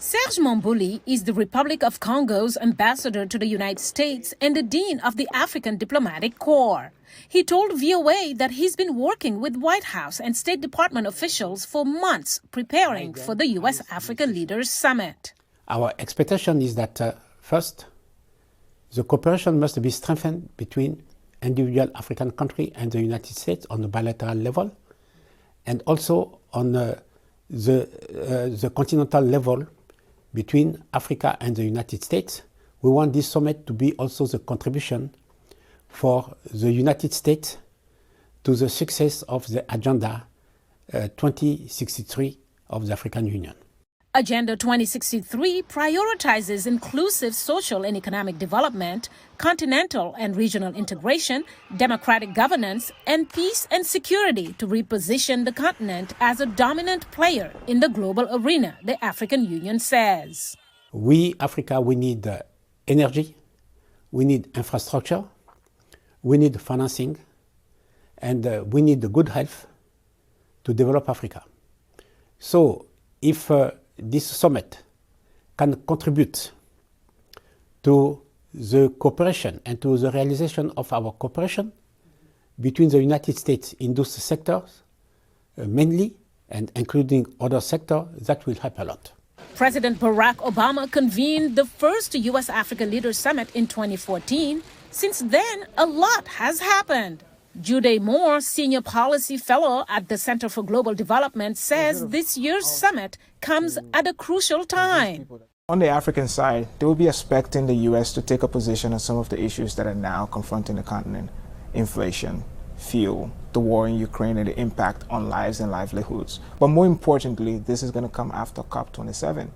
Serge Mambouli is the Republic of Congo's ambassador to the United States and the dean of the African Diplomatic Corps. He told VOA that he's been working with White House and State Department officials for months preparing for the U.S. Africa Leaders Summit. Our expectation is that, first, the cooperation must be strengthened between individual African countries and the United States on the bilateral level, and also on the continental level between Africa and the United States. We want this summit to be also the contribution for the United States to the success of the Agenda 2063 of the African Union. Agenda 2063 prioritizes inclusive social and economic development, continental and regional integration, democratic governance, and peace and security to reposition the continent as a dominant player in the global arena, the African Union says. We, Africa, we need energy, we need infrastructure, we need financing, and we need good health to develop Africa. So if this summit can contribute to the cooperation and to the realization of our cooperation between the United States in those sectors, mainly, and including other sectors, that will help a lot. President Barack Obama convened the first U.S. Africa Leaders Summit in 2014. Since then, a lot has happened. Jude Moore, Senior Policy Fellow at the Center for Global Development, says this year's summit comes at a crucial time. On the African side, they will be expecting the U.S. to take a position on some of the issues that are now confronting the continent: inflation, fuel, the war in Ukraine, and the impact on lives and livelihoods. But more importantly, this is going to come after COP27.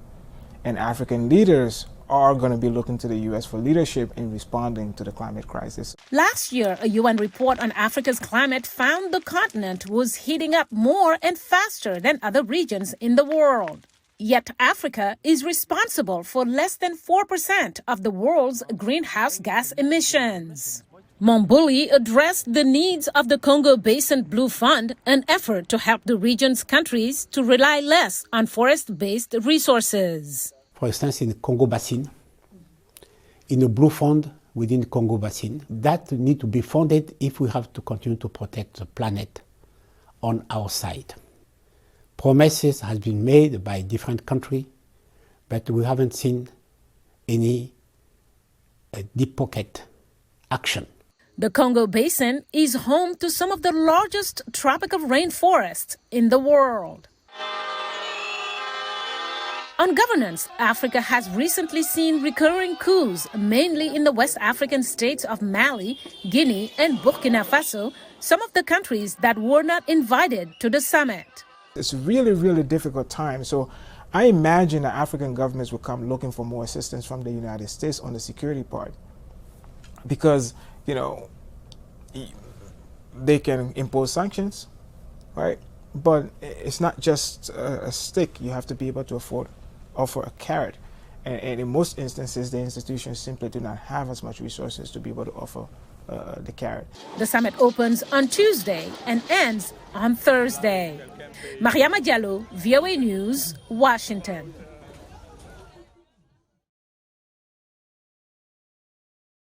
And African leaders are going to be looking to the U.S. for leadership in responding to the climate crisis. Last year, a UN report on Africa's climate found the continent was heating up more and faster than other regions in the world. Yet Africa is responsible for less than 4% of the world's greenhouse gas emissions. Mambouli addressed the needs of the Congo Basin Blue Fund, an effort to help the region's countries to rely less on forest-based resources. For instance, in the Congo Basin, in a blue fund within the Congo Basin, that need to be funded if we have to continue to protect the planet on our side. Promises have been made by different countries, but we haven't seen any deep pocket action. The Congo Basin is home to some of the largest tropical rainforests in the world. On governance, Africa has recently seen recurring coups, mainly in the West African states of Mali, Guinea, and Burkina Faso, some of the countries that were not invited to the summit. It's a really, really difficult time. So I imagine that African governments will come looking for more assistance from the United States on the security part. Because, you know, they can impose sanctions, right? But it's not just a stick. You have to be able to offer a carrot. And in most instances, the institutions simply do not have as much resources to be able to offer the carrot. The summit opens on Tuesday and ends on Thursday. Mariama Diallo, VOA News, Washington.